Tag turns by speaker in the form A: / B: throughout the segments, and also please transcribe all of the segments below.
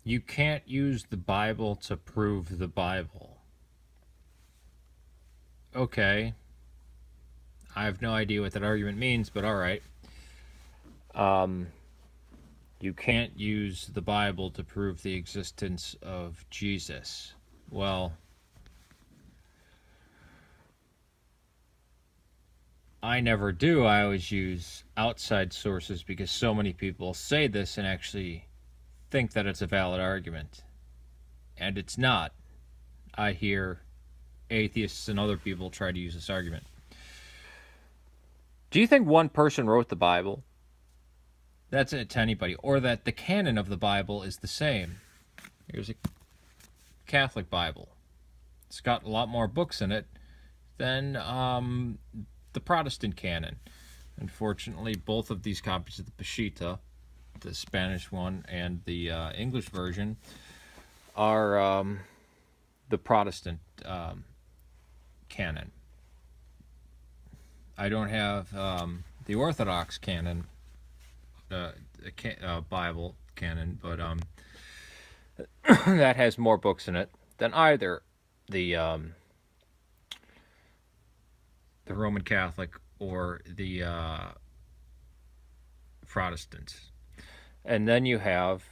A: You can't use the Bible to prove the Bible. Okay, I have no idea what that argument means, but all right. Um, you can't use the Bible to prove the existence of Jesus. Well, I never do. I always use outside sources because so many people say this and actually think that it's a valid argument. And it's not. I hear atheists and other people try to use this argument. Do you think one person wrote the Bible? That's it to anybody. Or that the canon of the Bible is the same. Here's a Catholic Bible. It's got a lot more books in it than the Protestant canon. Unfortunately, both of these copies of the Peshitta, the Spanish one and the English version, are the Protestant canon. I don't have the Orthodox canon, Bible canon, but that has more books in it than either the Roman Catholic or the Protestants. And then you have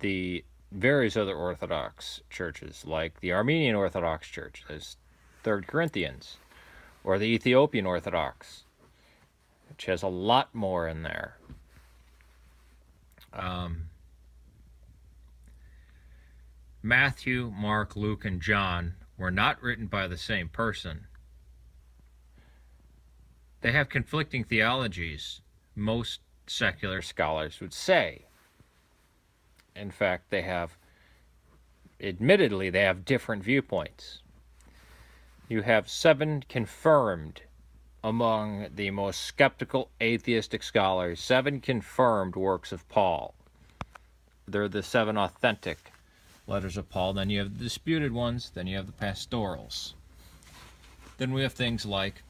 A: the various other Orthodox churches, like the Armenian Orthodox Church, as 3rd Corinthians, or the Ethiopian Orthodox, which has a lot more in there. Matthew, Mark, Luke, and John were not written by the same person. They have conflicting theologies, most secular scholars would say. In fact, admittedly, they have different viewpoints. You have 7 confirmed among the most skeptical atheistic scholars, 7 confirmed works of Paul. They're the 7 authentic letters of Paul. Then you have the disputed ones. Then you have the pastorals. Then we have things like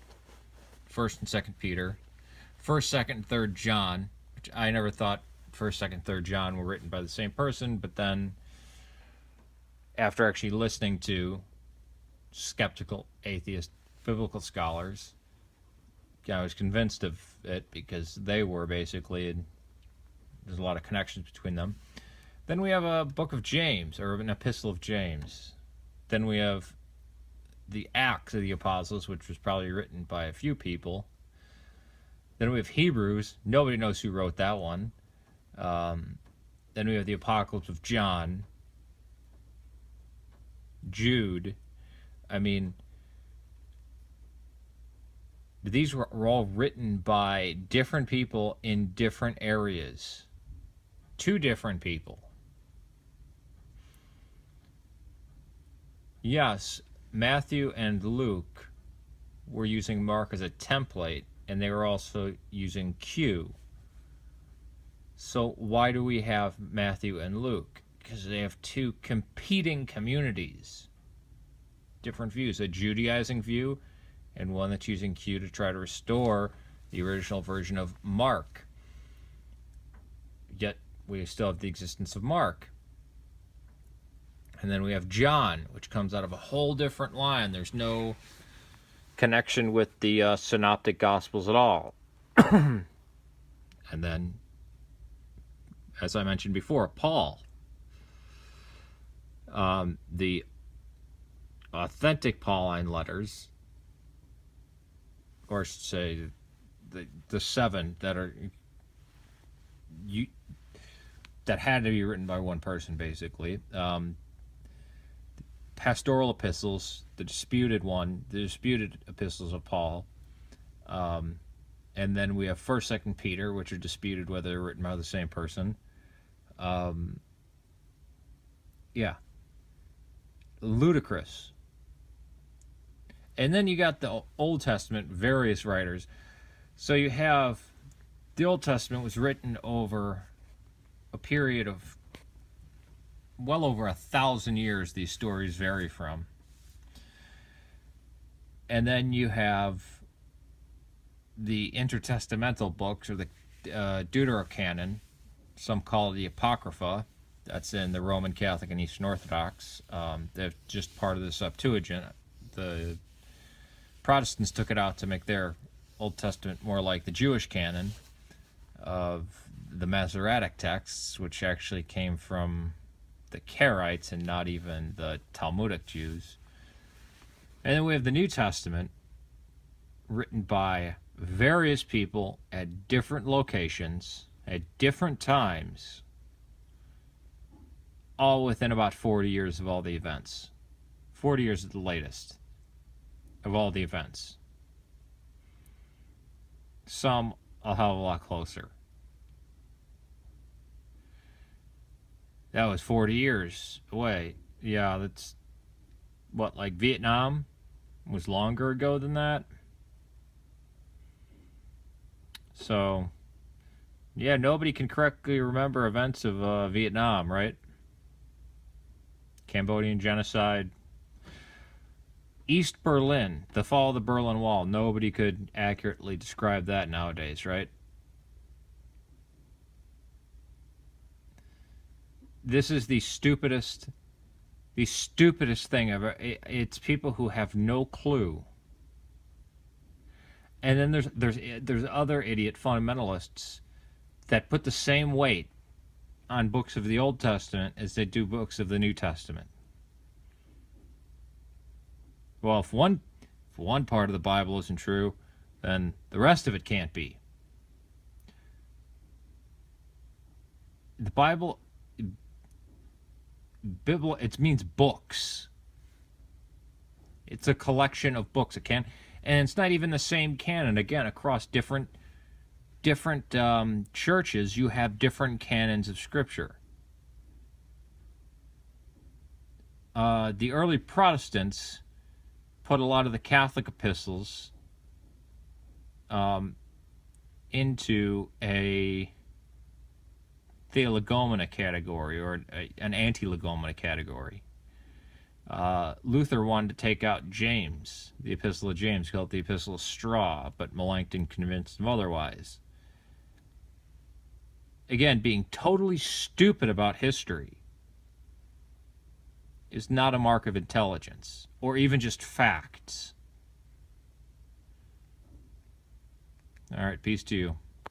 A: 1st and 2nd Peter, 1st, 2nd, and 3rd John, which I never thought 1st, 2nd, 3rd John were written by the same person, but then after actually listening to skeptical atheist biblical scholars, I was convinced of it because they were basically, there's a lot of connections between them. Then we have a book of James, or an epistle of James. Then we have the Acts of the Apostles, which was probably written by a few people. Then we have Hebrews. Nobody knows who wrote that one. Then we have the Apocalypse of John, Jude. I mean, these were all written by different people in different areas. 2 different people. Yes, Matthew and Luke were using Mark as a template, and they were also using Q. So why do we have Matthew and Luke? Because they have 2 competing communities. Different views. A Judaizing view and one that's using Q to try to restore the original version of Mark. Yet we still have the existence of Mark. And then we have John, which comes out of a whole different line. There's no connection with the synoptic gospels at all. And then, as I mentioned before, Paul. The authentic Pauline letters, or say the 7 that are that had to be written by one person, basically. Pastoral epistles, the disputed epistles of Paul, and then we have 1st, 2nd Peter, which are disputed whether they're written by the same person. Yeah, ludicrous. And then you got the Old Testament, various writers. So you have the Old Testament was written over a period of well over 1,000 years. These stories vary from. And then you have the intertestamental books, or the Deuterocanon. Some call it the Apocrypha. That's in the Roman Catholic and Eastern Orthodox. They're just part of the Septuagint. The Protestants took it out to make their Old Testament more like the Jewish canon of the Masoretic texts, which actually came from the Karaites and not even the Talmudic Jews. And then we have the New Testament, written by various people at different locations, at different times, all within about 40 years of all the events. 40 years at the latest of all the events. Some a hell of a lot closer. That was 40 years away. Yeah, that's what, like Vietnam was longer ago than that. So, yeah, nobody can correctly remember events of Vietnam, right? Cambodian genocide. East Berlin, the fall of the Berlin Wall. Nobody could accurately describe that nowadays, right? This is the stupidest thing ever. It's people who have no clue. And then there's other idiot fundamentalists that put the same weight on books of the Old Testament as they do books of the New Testament. Well, if one part of the Bible isn't true, then the rest of it can't be. The Bible, it means books. It's a collection of books. And it's not even the same canon. Again, across different churches, you have different canons of Scripture. The early Protestants put a lot of the Catholic epistles into a theolegomena category, or an anti-legomena category. Luther wanted to take out James, the Epistle of James, called the Epistle of Straw, but Melanchthon convinced him otherwise. Again, being totally stupid about history is not a mark of intelligence, or even just facts. All right, peace to you.